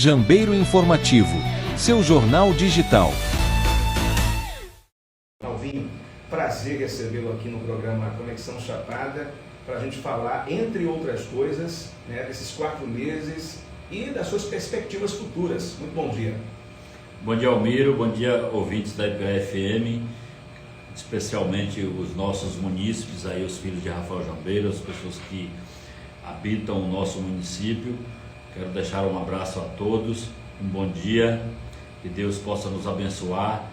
Jambeiro Informativo, seu jornal digital. Alvinho, prazer recebê-lo aqui no programa Conexão Chapada, para a gente falar, entre outras coisas, desses 4 meses e das suas perspectivas futuras. Muito bom dia. Bom dia, Almiro. Bom dia, ouvintes da IPA-FM, especialmente os nossos munícipes, aí, os filhos de Rafael Jambeiro, as pessoas que habitam o nosso município. Quero deixar um abraço a todos, um bom dia, que Deus possa nos abençoar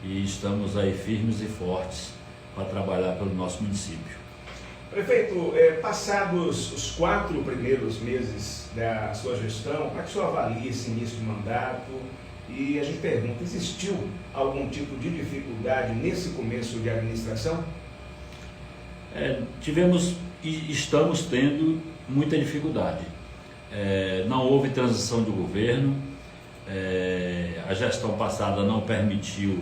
e estamos aí firmes e fortes para trabalhar pelo nosso município. Prefeito, passados os 4 primeiros meses da sua gestão, como é que o senhor avalia esse início de mandato? E a gente pergunta, existiu algum tipo de dificuldade nesse começo de administração? Tivemos e estamos tendo muita dificuldade. Não houve transição de governo, a gestão passada não permitiu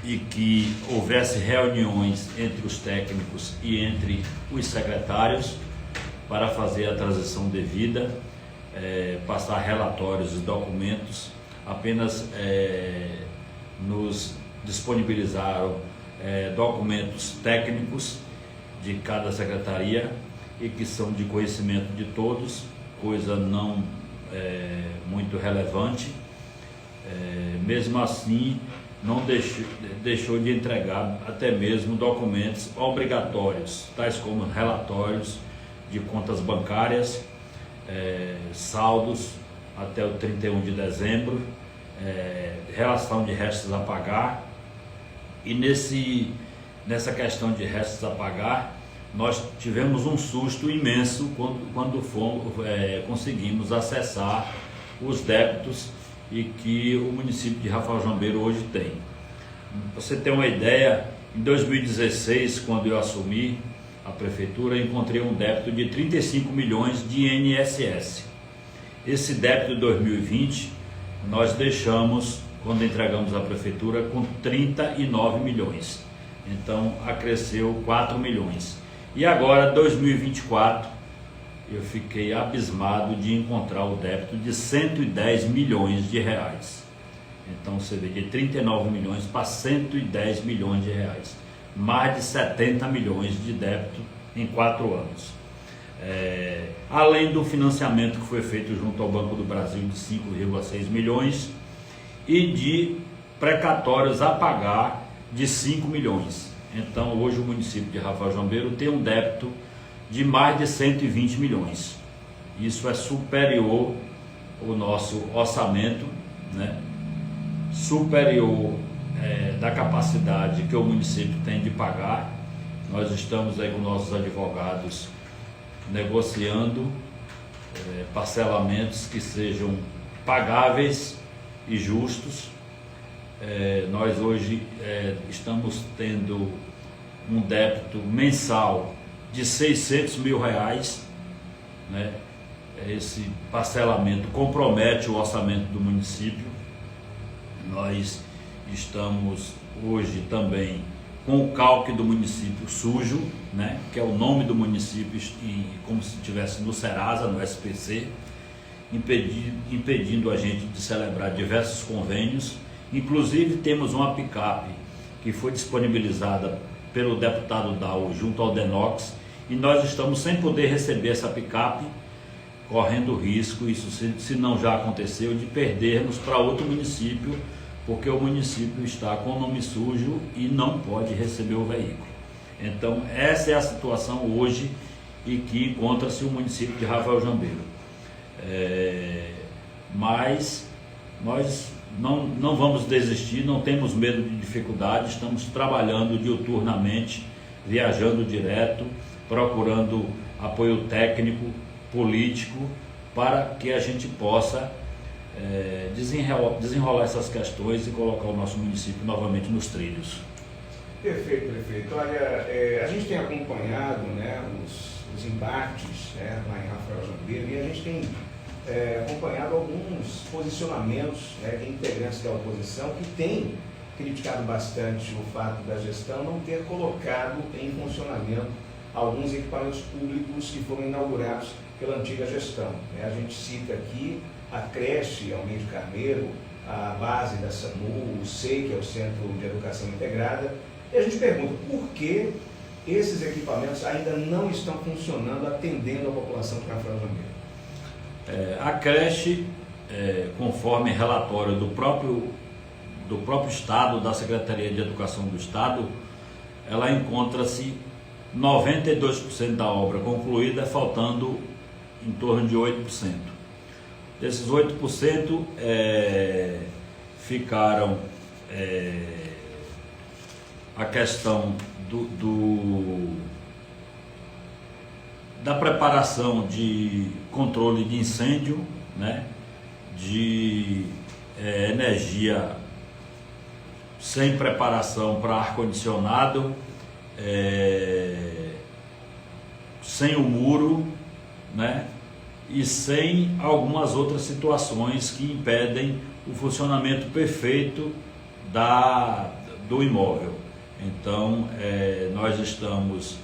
e que houvesse reuniões entre os técnicos e entre os secretários para fazer a transição devida, passar relatórios e documentos. Apenas nos disponibilizaram documentos técnicos de cada secretaria e que são de conhecimento de todos, coisa não muito relevante. Mesmo assim, não deixou de entregar até mesmo documentos obrigatórios, tais como relatórios de contas bancárias, saldos até o 31 de dezembro, relação de restos a pagar. E nessa questão de restos a pagar, nós tivemos um susto imenso quando conseguimos acessar os débitos e que o município de Rafael Jambeiro hoje tem. Pra você ter uma ideia, em 2016, quando eu assumi a prefeitura, encontrei um débito de 35 milhões de INSS. Esse débito de 2020, nós deixamos, quando entregamos a prefeitura, com 39 milhões. Então, acresceu 4 milhões. E agora, 2024, eu fiquei abismado de encontrar o débito de 110 milhões de reais. Então, você vê de 39 milhões para 110 milhões de reais. Mais de 70 milhões de débito em 4 anos. Além do financiamento que foi feito junto ao Banco do Brasil de 5,6 milhões e de precatórios a pagar de 5 milhões. Então, hoje o município de Rafael Jambeiro tem um débito de mais de 120 milhões. Isso é superior ao nosso orçamento, superior da capacidade que o município tem de pagar. Nós estamos aí com nossos advogados negociando parcelamentos que sejam pagáveis e justos. Nós hoje estamos tendo um débito mensal de 600 mil reais, Esse parcelamento compromete o orçamento do município. Nós estamos hoje também com o calque do município sujo, que é o nome do município, como se estivesse no Serasa, no SPC, impedindo a gente de celebrar diversos convênios. Inclusive temos uma picape que foi disponibilizada pelo deputado Dal junto ao Denox, e nós estamos sem poder receber essa picape, correndo risco, isso se não já aconteceu, de perdermos para outro município, porque o município está com o nome sujo e não pode receber o veículo. Então essa é a situação hoje e que encontra-se o município de Rafael Jambeiro. Mas nós não vamos desistir, não temos medo de dificuldade, estamos trabalhando diuturnamente, viajando direto, procurando apoio técnico, político, para que a gente possa desenrolar essas questões e colocar o nosso município novamente nos trilhos. Perfeito, prefeito. Olha, a gente tem acompanhado os embates lá em Rafael Jambeiro, e a gente tem acompanhado alguns posicionamentos de integrantes da oposição que têm criticado bastante o fato da gestão não ter colocado em funcionamento alguns equipamentos públicos que foram inaugurados pela antiga gestão. A gente cita aqui a creche Almeida Carneiro, a base da SAMU, o SEI, que é o Centro de Educação Integrada, e a gente pergunta por que esses equipamentos ainda não estão funcionando, atendendo a população de Rafael Jambeiro. A creche, conforme relatório do próprio Estado, da Secretaria de Educação do Estado, ela encontra-se 92% da obra concluída, faltando em torno de 8%. Desses 8%, ficaram a questão da preparação de controle de incêndio, né, de energia sem preparação para ar-condicionado, sem o muro, né, e sem algumas outras situações que impedem o funcionamento perfeito do imóvel. Então, nós estamos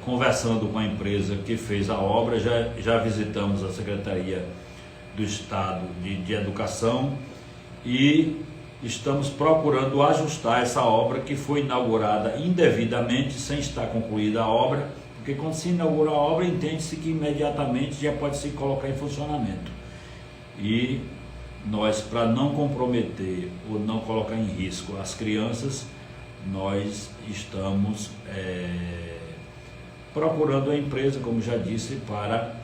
conversando com a empresa que fez a obra, já visitamos a Secretaria do Estado de Educação e estamos procurando ajustar essa obra que foi inaugurada indevidamente, sem estar concluída a obra, porque quando se inaugura a obra, entende-se que imediatamente já pode se colocar em funcionamento. E nós, para não comprometer ou não colocar em risco as crianças, nós estamos procurando a empresa, como já disse, para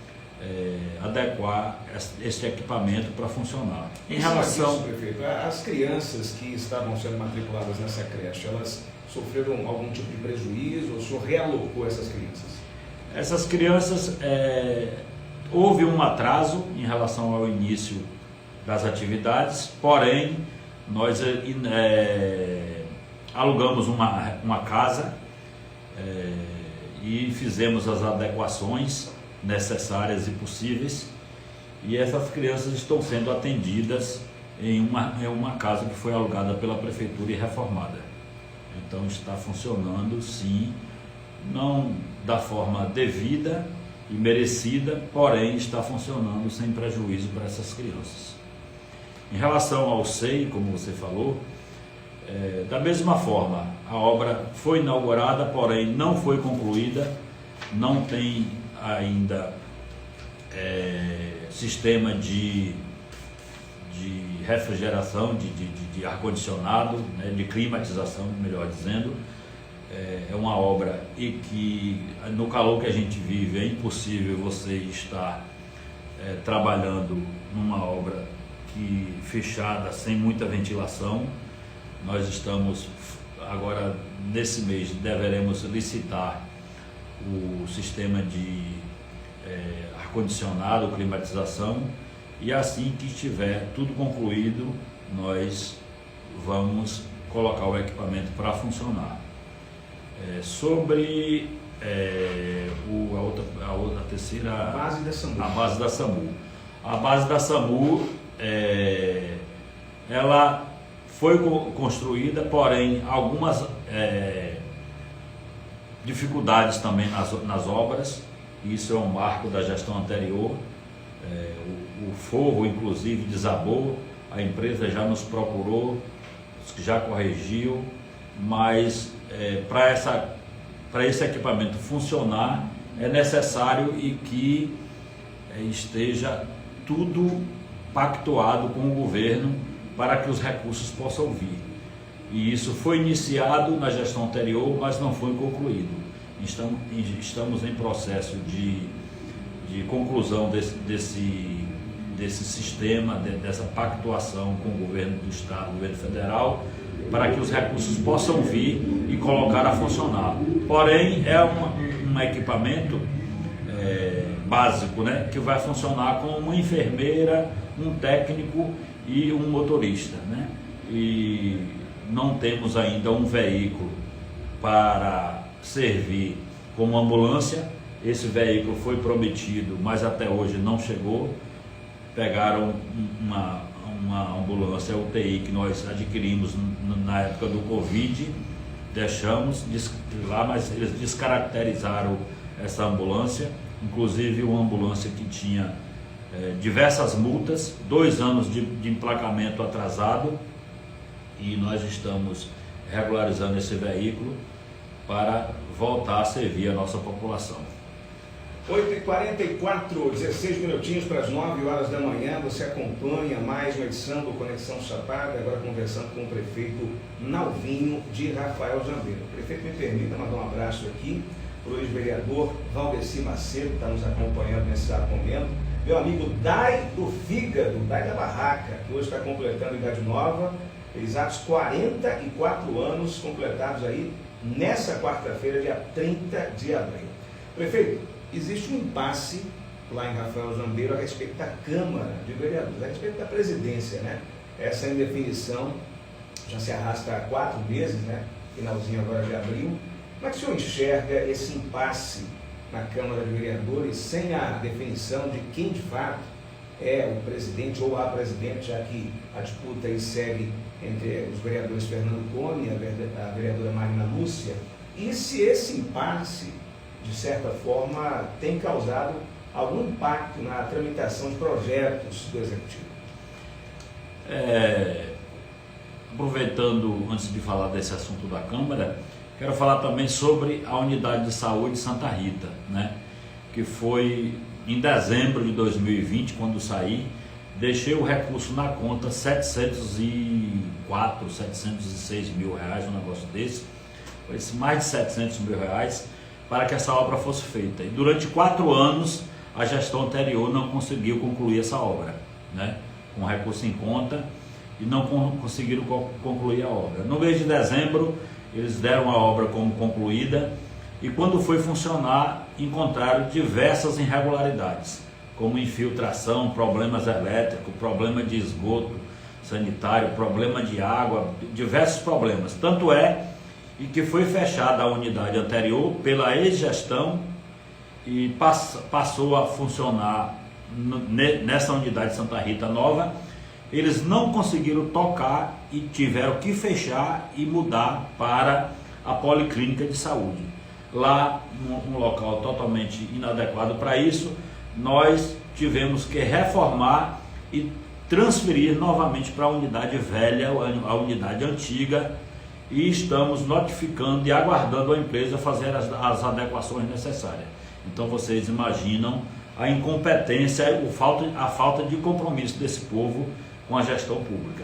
adequar este equipamento para funcionar. Em relação, prefeito, as crianças que estavam sendo matriculadas nessa creche, elas sofreram algum tipo de prejuízo ou o senhor realocou essas crianças? Essas crianças, houve um atraso em relação ao início das atividades, porém nós alugamos uma casa e fizemos as adequações necessárias e possíveis, e essas crianças estão sendo atendidas em uma casa que foi alugada pela prefeitura e reformada. Então está funcionando, sim, não da forma devida e merecida, porém está funcionando sem prejuízo para essas crianças. Em relação ao SEI, como você falou, da mesma forma, a obra foi inaugurada, porém não foi concluída, não tem ainda sistema de refrigeração, de ar-condicionado, né, de climatização, melhor dizendo. É uma obra e que, no calor que a gente vive, é impossível você estar trabalhando numa obra fechada, sem muita ventilação. Nós estamos, agora nesse mês, deveremos licitar o sistema de ar-condicionado, climatização, e assim que estiver tudo concluído, nós vamos colocar o equipamento para funcionar. Sobre a terceira... A base da SAMU. A base da SAMU. A base da SAMU, ela foi construída, porém algumas dificuldades também nas obras. Isso é um marco da gestão anterior. O forro, inclusive, desabou. A empresa já nos procurou, já corrigiu, mas para esse equipamento funcionar é necessário e que esteja tudo pactuado com o governo para que os recursos possam vir. E isso foi iniciado na gestão anterior, mas não foi concluído. Estamos em processo de conclusão desse sistema, dessa pactuação com o governo do Estado, o governo federal, para que os recursos possam vir e colocar a funcionar. Porém, é um equipamento básico, né, que vai funcionar com uma enfermeira, um técnico e um motorista, né? E não temos ainda um veículo para servir como ambulância. Esse veículo foi prometido, mas até hoje não chegou. Pegaram uma ambulância UTI que nós adquirimos na época do Covid, deixamos lá, mas eles descaracterizaram essa ambulância, inclusive uma ambulância que tinha diversas multas, 2 anos de emplacamento atrasado, e nós estamos regularizando esse veículo para voltar a servir a nossa população. 8h44, 16 minutinhos para as 9 horas da manhã, você acompanha mais uma edição do Conexão Chapada, agora conversando com o prefeito Nalvinho de Rafael Jambeiro. O prefeito, me permita mandar um abraço aqui para o ex-vereador Valdeci Macedo, que está nos acompanhando nesse exato momento, meu amigo Dai do Fígado, Dai da Barraca, que hoje está completando idade nova, exatos 44 anos completados aí nessa quarta-feira, dia 30 de abril. Prefeito, existe um impasse lá em Rafael Jambeiro a respeito da Câmara de Vereadores, a respeito da presidência, né? Essa indefinição já se arrasta há 4 meses, né? Finalzinho agora de abril. Como é que o senhor enxerga esse impasse na Câmara de Vereadores sem a definição de quem de fato é o presidente ou a presidente, já que a disputa aí segue entre os vereadores Fernando Cone e a vereadora Marina Lúcia, e se esse impasse, de certa forma, tem causado algum impacto na tramitação de projetos do Executivo? Aproveitando, antes de falar desse assunto da Câmara, quero falar também sobre a Unidade de Saúde Santa Rita, né? Que foi em dezembro de 2020, quando saí, deixei o recurso na conta, 704, 706 mil reais, um negócio desse, mais de 700 mil reais, para que essa obra fosse feita. E durante 4 anos, a gestão anterior não conseguiu concluir essa obra, né? Com recurso em conta, e não conseguiram concluir a obra. No mês de dezembro, eles deram a obra como concluída, e quando foi funcionar, encontraram diversas irregularidades, como infiltração, problemas elétricos, problema de esgoto sanitário, problema de água, diversos problemas. Tanto é e que foi fechada a unidade anterior pela ex-gestão e passou a funcionar nessa unidade Santa Rita nova. Eles não conseguiram tocar e tiveram que fechar e mudar para a Policlínica de Saúde. Lá, um local totalmente inadequado para isso, nós tivemos que reformar e transferir novamente para a unidade velha, a unidade antiga, e estamos notificando e aguardando a empresa fazer as adequações necessárias. Então vocês imaginam a incompetência, a falta de compromisso desse povo com a gestão pública.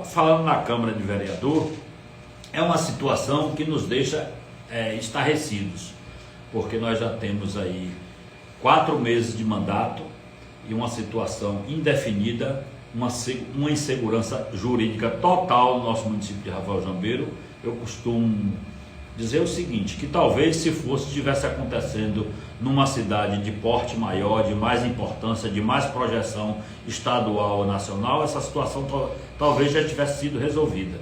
Falando na Câmara de Vereador, é uma situação que nos deixa estarrecidos, porque nós já temos aí 4 meses de mandato e uma situação indefinida, uma insegurança jurídica total no nosso município de Rafael Jambeiro. Eu costumo dizer o seguinte, que talvez se estivesse acontecendo numa cidade de porte maior, de mais importância, de mais projeção estadual ou nacional, essa situação talvez já tivesse sido resolvida,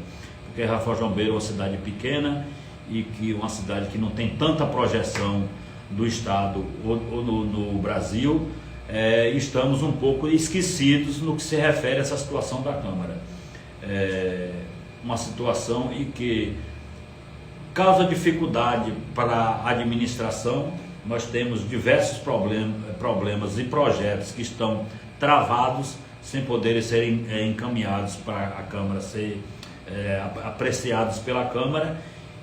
porque Rafael Jambeiro é uma cidade pequena e uma cidade que não tem tanta projeção do estado ou no Brasil. Estamos um pouco esquecidos no que se refere a essa situação da Câmara. Uma situação em que causa dificuldade para a administração. Nós temos diversos problemas e projetos que estão travados sem poderem ser encaminhados para a Câmara, ser apreciados pela Câmara,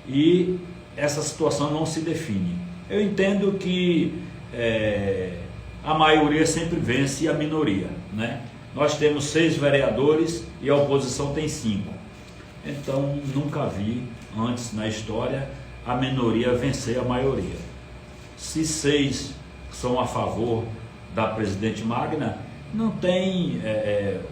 e essa situação não se define. Eu entendo que a maioria sempre vence a minoria, né? Nós temos 6 vereadores e a oposição tem 5. Então, nunca vi antes na história a minoria vencer a maioria. Se 6 são a favor da presidente Magna, não tem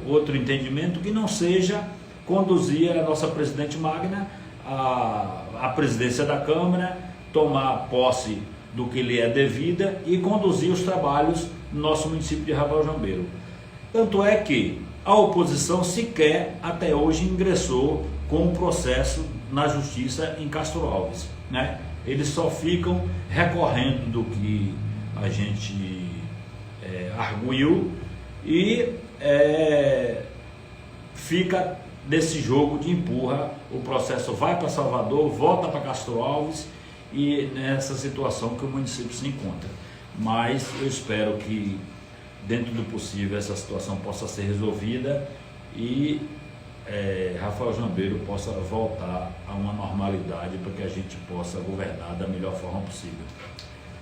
outro entendimento que não seja conduzir a nossa presidente Magna à presidência da Câmara, tomar posse do que lhe é devida e conduzir os trabalhos no nosso município de Rafael Jambeiro. Tanto é que a oposição sequer até hoje ingressou com um processo na justiça em Castro Alves, né? Eles só ficam recorrendo do que a gente arguiu e fica desse jogo de empurra. O processo vai para Salvador, volta para Castro Alves, e nessa situação que o município se encontra. Mas eu espero que dentro do possível, essa situação possa ser resolvida e Rafael Jambeiro possa voltar a uma normalidade para que a gente possa governar da melhor forma possível.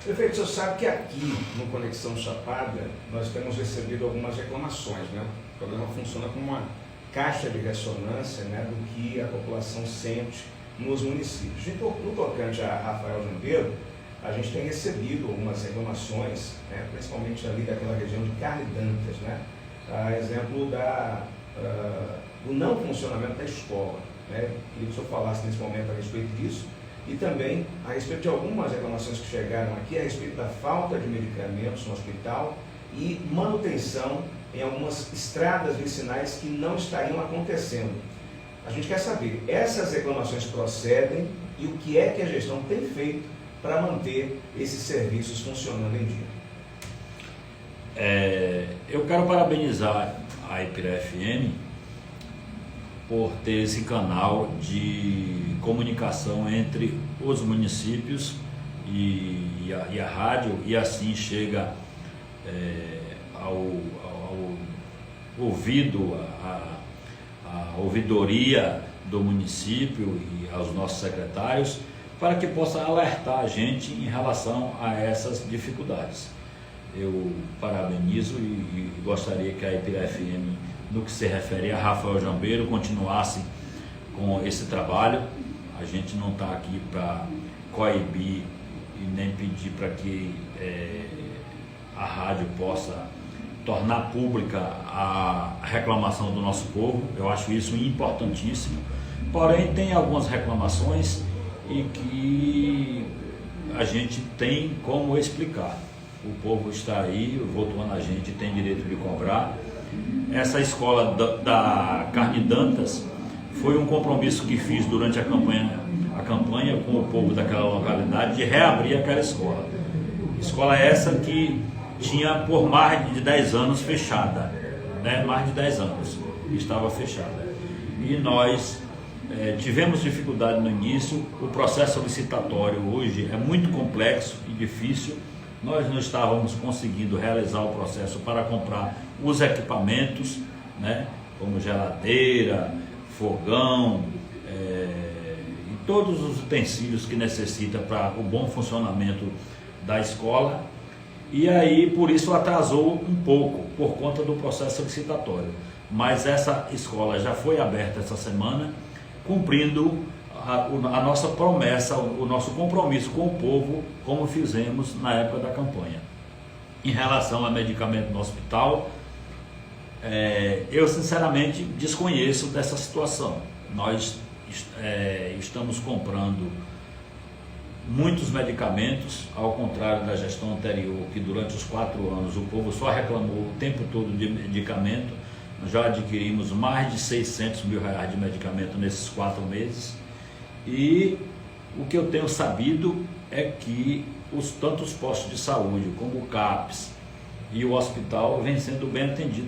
Prefeito, o senhor sabe que aqui no Conexão Chapada nós temos recebido algumas reclamações, né? O programa funciona como uma caixa de ressonância, né, do que a população sente nos municípios. No tocante a Rafael Jambeiro, a gente tem recebido algumas reclamações, né, principalmente ali daquela região de Carnedantas, né, a exemplo do não funcionamento da escola. Né? Queria que o senhor falasse nesse momento a respeito disso e também a respeito de algumas reclamações que chegaram aqui a respeito da falta de medicamentos no hospital e manutenção em algumas estradas vicinais que não estariam acontecendo. A gente quer saber, essas reclamações procedem e o que é que a gestão tem feito para manter esses serviços funcionando em dia? Eu quero parabenizar a Ipirá FM por ter esse canal de comunicação entre os municípios e a rádio, e assim chega ao ouvido, a ouvidoria do município e aos nossos secretários, para que possa alertar a gente em relação a essas dificuldades. Eu parabenizo e gostaria que a Ipirá FM, no que se refere a Rafael Jambeiro, continuasse com esse trabalho. A gente não está aqui para coibir e nem pedir para que a rádio possa tornar pública a reclamação do nosso povo. Eu acho isso importantíssimo. Porém, tem algumas reclamações e que a gente tem como explicar. O povo está aí, votou na gente, tem direito de cobrar. Essa escola da Carnedantas foi um compromisso que fiz durante a campanha com o povo daquela localidade de reabrir aquela escola. Escola essa que tinha por mais de 10 anos fechada, né? Mais de 10 anos estava fechada. E nós tivemos dificuldade no início. O processo licitatório hoje é muito complexo e difícil. Nós não estávamos conseguindo realizar o processo para comprar os equipamentos, né, como geladeira, fogão, e todos os utensílios que necessita para o bom funcionamento da escola. E aí, por isso, atrasou um pouco, por conta do processo licitatório. Mas essa escola já foi aberta essa semana, cumprindo a nossa promessa, o nosso compromisso com o povo, como fizemos na época da campanha. Em relação a medicamento no hospital, eu sinceramente desconheço dessa situação. Nós estamos comprando muitos medicamentos, ao contrário da gestão anterior, que durante os 4 anos o povo só reclamou o tempo todo de medicamento. Nós já adquirimos mais de 600 mil reais de medicamento nesses 4 meses. E o que eu tenho sabido é que tanto os postos de saúde como o CAPS e o hospital vem sendo bem atendido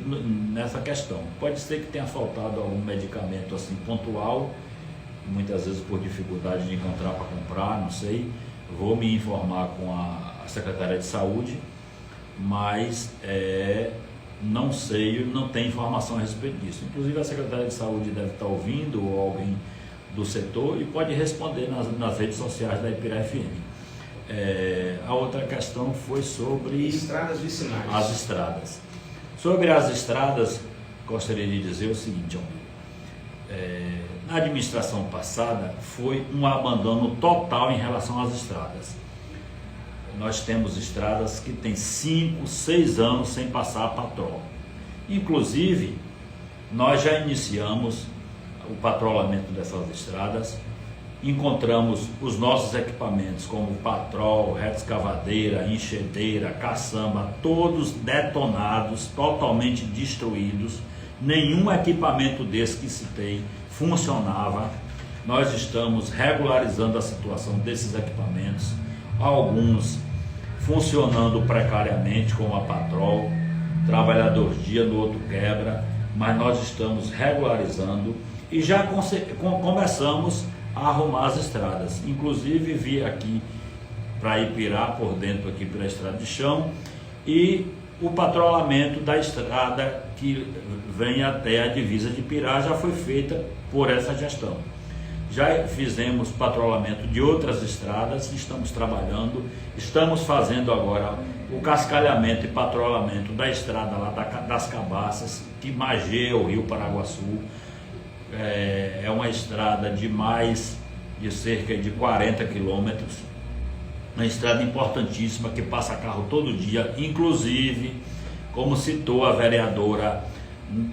nessa questão. Pode ser que tenha faltado algum medicamento assim pontual, muitas vezes por dificuldade de encontrar para comprar, não sei. Vou me informar com a Secretaria de Saúde, mas não sei, não tem informação a respeito disso. Inclusive a Secretaria de Saúde deve estar ouvindo, ou alguém do setor, e pode responder nas redes sociais da Ipirá FM. A outra questão foi sobre estradas vicinais. As estradas. Sobre as estradas, gostaria de dizer o seguinte, na administração passada foi um abandono total em relação às estradas. Nós temos estradas que têm 5, 6 anos sem passar a patrol. Inclusive, nós já iniciamos o patrulhamento dessas estradas, encontramos os nossos equipamentos como patrol, reta escavadeira, enxadeira, caçamba, todos detonados, totalmente destruídos. Nenhum equipamento desse que citei funcionava. Nós estamos regularizando a situação desses equipamentos, alguns funcionando precariamente, como a patrol, trabalhador dia, no outro quebra, mas nós estamos regularizando e já começamos a arrumar as estradas. Inclusive vi aqui para Ipirá, por dentro aqui pela estrada de chão, e o patrulhamento da estrada que vem até a divisa de Pirá já foi feita por essa gestão. Já fizemos patrulhamento de outras estradas, estamos trabalhando, estamos fazendo agora o cascalhamento e patrulhamento da estrada lá das Cabaças, que margeia o Rio Paraguaçu. É uma estrada de cerca de 40 quilômetros, uma estrada importantíssima que passa carro todo dia, inclusive, como citou a vereadora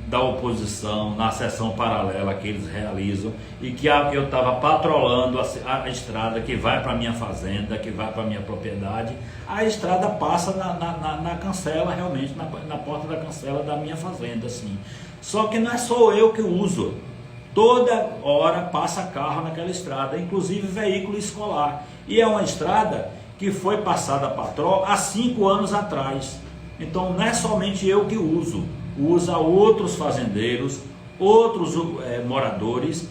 da oposição na sessão paralela que eles realizam, e que eu estava patrolando a estrada que vai para a minha fazenda, que vai para a minha propriedade. A estrada passa na cancela, realmente, na porta da cancela da minha fazenda, assim. Só que não é só eu que uso, toda hora passa carro naquela estrada, inclusive veículo escolar, e é uma estrada que foi passada a patrol há 5 anos atrás. Então não é somente eu que uso, usa outros fazendeiros, outros moradores,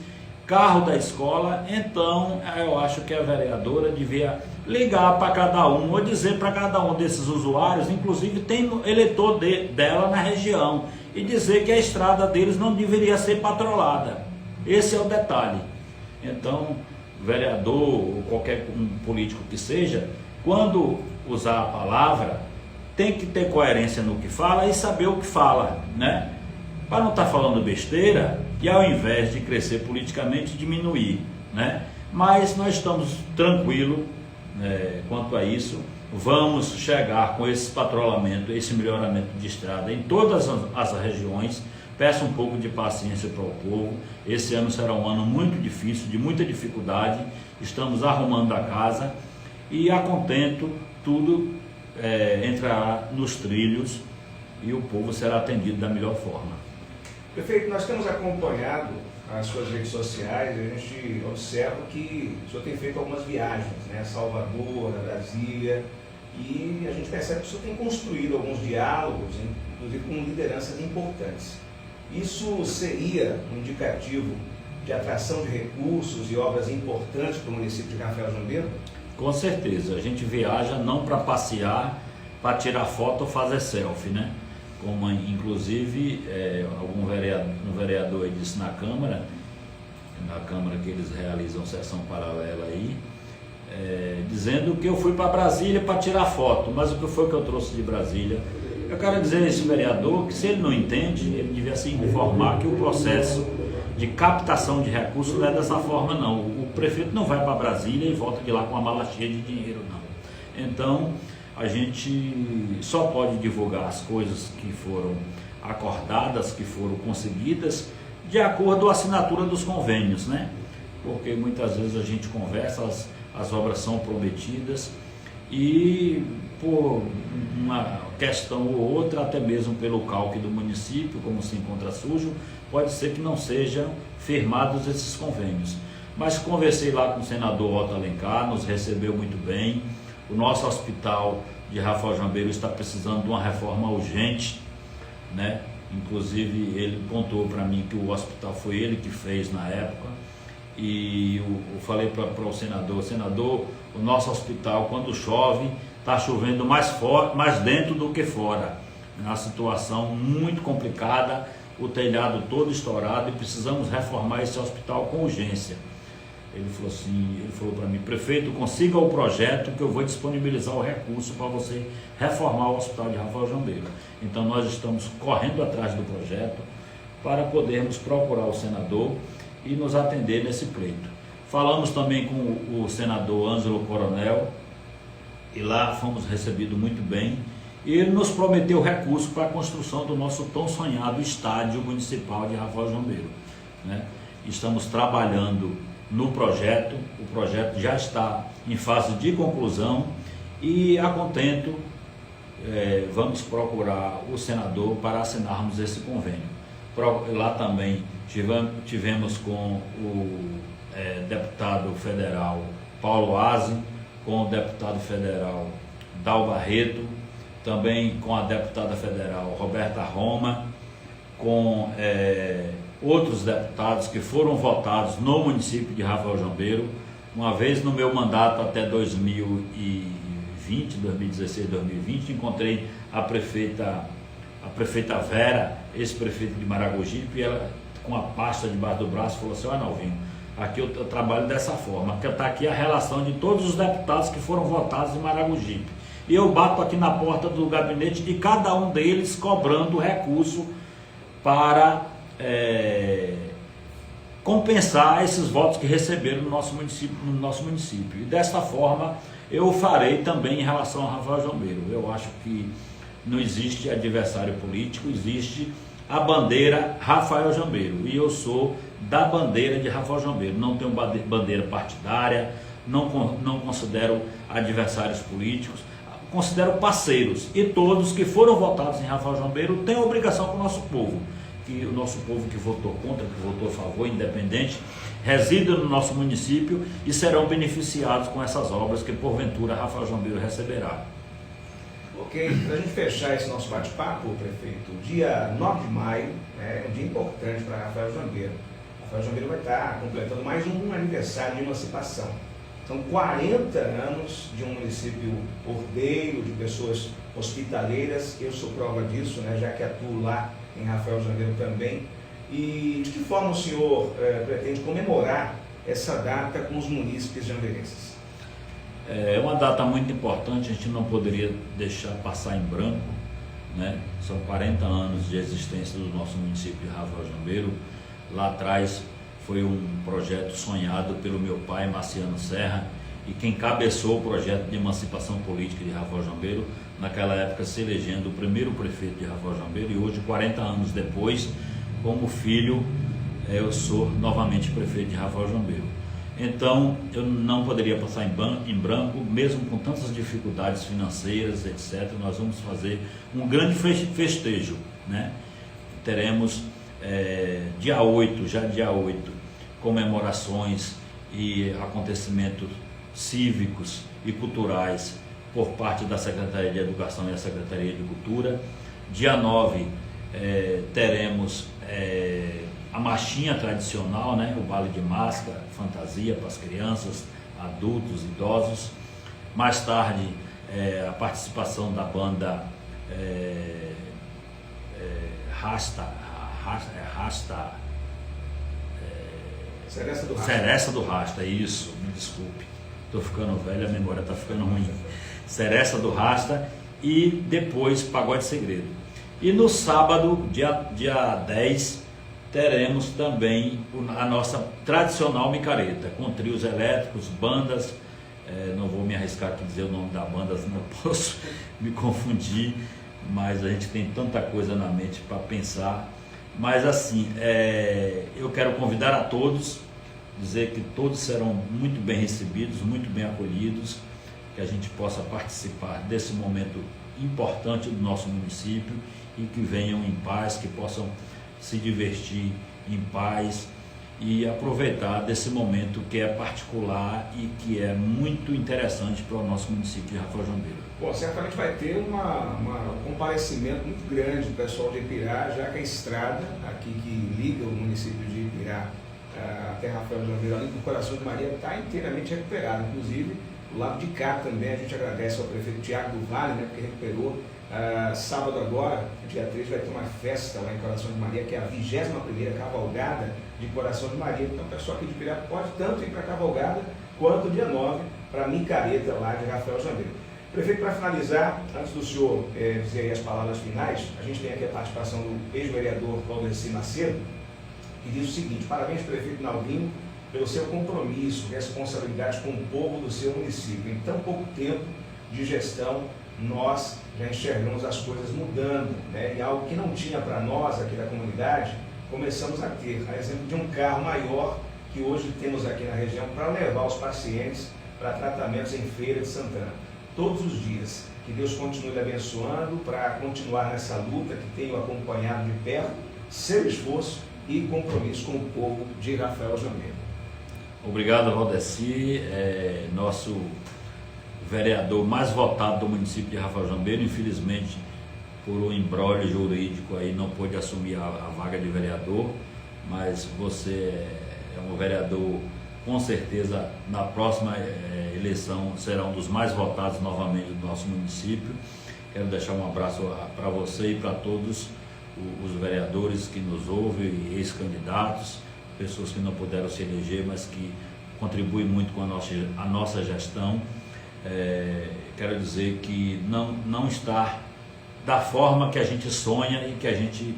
carro da escola. Então eu acho que a vereadora devia ligar para cada um, ou dizer para cada um desses usuários, inclusive tem eleitor dela na região, e dizer que a estrada deles não deveria ser patrolada. Esse é o detalhe. Então, vereador ou qualquer político que seja, quando usar a palavra, tem que ter coerência no que fala e saber o que fala, né? Para não estar falando besteira e, ao invés de crescer politicamente, diminuir, né? Mas nós estamos tranquilos quanto a isso. Vamos chegar com esse patrulhamento, esse melhoramento de estrada em todas as regiões. Peço um pouco de paciência para o povo. Esse ano será um ano muito difícil, de muita dificuldade. Estamos arrumando a casa e, a contento, tudo entrará nos trilhos e o povo será atendido da melhor forma. Prefeito, nós temos acompanhado as suas redes sociais, a gente observa que o senhor tem feito algumas viagens, né? Salvador, Brasília, e a gente percebe que o senhor tem construído alguns diálogos, inclusive com lideranças importantes. Isso seria um indicativo de atração de recursos e obras importantes para o município de Rafael Jambeiro? Com certeza, a gente viaja não para passear, para tirar foto ou fazer selfie, né? Como inclusive um vereador disse na Câmara que eles realizam sessão paralela aí, dizendo que eu fui para Brasília para tirar foto, mas o que foi que eu trouxe de Brasília? Eu quero dizer a esse vereador que, se ele não entende, ele devia se informar que o processo de captação de recursos não é dessa forma, não. O prefeito não vai para Brasília e volta de lá com uma mala cheia de dinheiro, não. Então, a gente só pode divulgar as coisas que foram acordadas, que foram conseguidas, de acordo com a assinatura dos convênios, né? Porque muitas vezes a gente conversa, as obras são prometidas e, por uma questão ou outra, até mesmo pelo calque do município, como se encontra sujo, pode ser que não sejam firmados esses convênios. Mas conversei lá com o senador Otto Alencar, nos recebeu muito bem. O nosso hospital de Rafael Jambeiro está precisando de uma reforma urgente, né? Inclusive ele contou para mim que o hospital foi ele que fez na época, e eu falei para o senador, o nosso hospital, quando chove, está chovendo mais dentro do que fora. É uma situação muito complicada, o telhado todo estourado, e precisamos reformar esse hospital com urgência. Ele falou para mim: prefeito, consiga o projeto que eu vou disponibilizar o recurso para você reformar o hospital de Rafael Jambeiro. Então nós estamos correndo atrás do projeto para podermos procurar o senador e nos atender nesse pleito. Falamos também com o senador Ângelo Coronel, e lá fomos recebidos muito bem, e ele nos prometeu recurso para a construção do nosso tão sonhado estádio municipal de Rafael Jambeiro, né? Estamos trabalhando no projeto, o projeto já está em fase de conclusão, e, a contento, vamos procurar o senador para assinarmos esse convênio. Lá também tivemos com o deputado federal Paulo Aze, com o deputado federal Dal Barreto, também com a deputada federal Roberta Roma, com outros deputados que foram votados no município de Rafael Jambeiro. Uma vez no meu mandato até 2020, 2020, 2016, 2020, encontrei a prefeita Vera, ex-prefeita de Maragogipe, e ela com a pasta debaixo do braço falou assim: olha, Nalvinho, aqui eu trabalho dessa forma, porque está aqui a relação de todos os deputados que foram votados em Maragogipe. E eu bato aqui na porta do gabinete de cada um deles cobrando recurso para compensar esses votos que receberam no nosso município. E desta forma eu farei também em relação a Rafael Jambeiro. Eu acho que não existe adversário político, existe a bandeira Rafael Jambeiro. E eu sou da bandeira de Rafael Jambeiro. Não tenho bandeira partidária, não considero adversários políticos, considero parceiros. E todos que foram votados em Rafael Jambeiro têm obrigação com o nosso povo. Que o nosso povo que votou contra, que votou a favor, independente, reside no nosso município e serão beneficiados com essas obras que porventura Rafael Jambeiro receberá. Ok, para a gente fechar esse nosso bate-papo, prefeito, dia 9 de maio é um dia importante para Rafael Jambeiro. Rafael Jambeiro vai estar completando mais um aniversário de emancipação. São 40 anos de um município ordeiro, de pessoas hospitaleiras. Eu sou prova disso, já que atuo lá em Rafael Jambeiro também. E de que forma o senhor pretende comemorar essa data com os munícipes jambeirenses? É uma data muito importante, a gente não poderia deixar passar em branco, São 40 anos de existência do nosso município de Rafael Jambeiro. Lá atrás foi um projeto sonhado pelo meu pai, Marciano Serra, e quem cabeçou o projeto de emancipação política de Rafael Jambeiro, naquela época se elegendo o primeiro prefeito de Rafael Jambeiro, e hoje, 40 anos depois, como filho, eu sou novamente prefeito de Rafael Jambeiro. Então, eu não poderia passar em branco, mesmo com tantas dificuldades financeiras, etc. Nós vamos fazer um grande festejo, Teremos dia 8, comemorações e acontecimentos cívicos e culturais por parte da Secretaria de Educação e da Secretaria de Cultura. Dia 9, teremos a marchinha tradicional, o baile de máscara, fantasia para as crianças, adultos, idosos. Mais tarde, a participação da banda Seresta do Rasta, isso, me desculpe, estou ficando velho, a memória está ficando ruim. Seresta do Rasta, e depois Pagode Segredo. E no sábado, dia 10, teremos também a nossa tradicional micareta, com trios elétricos, bandas, não vou me arriscar aqui dizer o nome da banda, não posso me confundir, mas a gente tem tanta coisa na mente para pensar. Mas assim, eu quero convidar a todos, dizer que todos serão muito bem recebidos, muito bem acolhidos, que a gente possa participar desse momento importante do nosso município e que venham em paz, que possam se divertir em paz e aproveitar desse momento que é particular e que é muito interessante para o nosso município de Rafael Jambeiro. Bom, certamente vai ter um comparecimento muito grande do pessoal de Ipirá, já que a estrada aqui que liga o município de Ipirá até Rafael Jambeiro, ali do Coração de Maria, está inteiramente recuperada. Inclusive, do lado de cá também a gente agradece ao prefeito Tiago do Vale, porque recuperou. Sábado agora, dia 3, vai ter uma festa lá em Coração de Maria, que é a 21ª cavalgada de Coração de Maria. Então o pessoal aqui de Ipirá pode tanto ir para a cavalgada, quanto dia 9 para a micareta lá de Rafael Jambeiro. Prefeito, para finalizar, antes do senhor dizer aí as palavras finais, a gente tem aqui a participação do ex-vereador Valdeci Macedo, que diz o seguinte: parabéns, prefeito Nalvinho, pelo seu compromisso, responsabilidade com o povo do seu município. Em tão pouco tempo de gestão, nós já enxergamos as coisas mudando, e algo que não tinha para nós aqui da comunidade, começamos a ter, a exemplo de um carro maior que hoje temos aqui na região para levar os pacientes para tratamentos em Feira de Santana, todos os dias. Que Deus continue lhe abençoando para continuar nessa luta que tenho acompanhado de perto, seu esforço e compromisso com o povo de Rafael Jambeiro. Obrigado, Valdeci, nosso vereador mais votado do município de Rafael Jambeiro. Infelizmente, por um imbróglio jurídico aí, não pôde assumir a vaga de vereador, mas você é um vereador com certeza na próxima eleição será um dos mais votados novamente do nosso município. Quero deixar um abraço para você e para todos os vereadores que nos ouvem, ex-candidatos, pessoas que não puderam se eleger, mas que contribuem muito com a nossa gestão. Quero dizer que não está da forma que a gente sonha e que a gente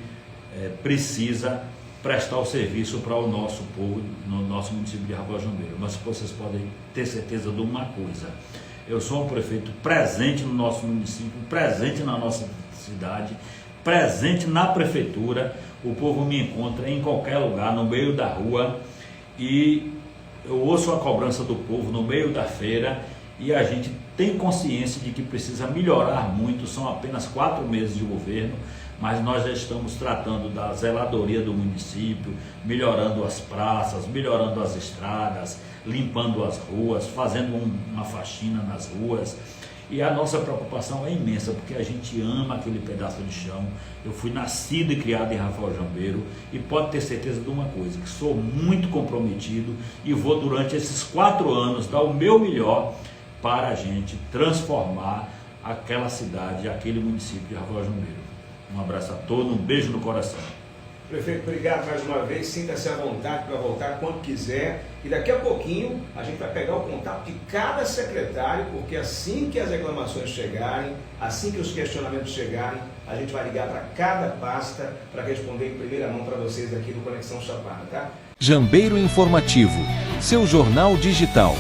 precisa prestar o serviço para o nosso povo no nosso município de Rafael Jambeiro. Mas vocês podem ter certeza de uma coisa: eu sou um prefeito presente no nosso município, presente na nossa cidade, presente na prefeitura. O povo me encontra em qualquer lugar, no meio da rua, e eu ouço a cobrança do povo no meio da feira, e a gente tem consciência de que precisa melhorar muito. São apenas 4 meses de governo, mas nós já estamos tratando da zeladoria do município, melhorando as praças, melhorando as estradas, limpando as ruas, fazendo uma faxina nas ruas. E a nossa preocupação é imensa, porque a gente ama aquele pedaço de chão. Eu fui nascido e criado em Rafael Jambeiro, e pode ter certeza de uma coisa, que sou muito comprometido e vou, durante esses 4 anos, dar o meu melhor para a gente transformar aquela cidade, aquele município de Rafael Jambeiro. Um abraço a todos, um beijo no coração. Prefeito, obrigado mais uma vez, sinta-se à vontade para voltar quando quiser, e daqui a pouquinho a gente vai pegar o contato de cada secretário, porque assim que as reclamações chegarem, assim que os questionamentos chegarem, a gente vai ligar para cada pasta para responder em primeira mão para vocês aqui do Conexão Chapada, tá? Jambeiro Informativo, seu jornal digital.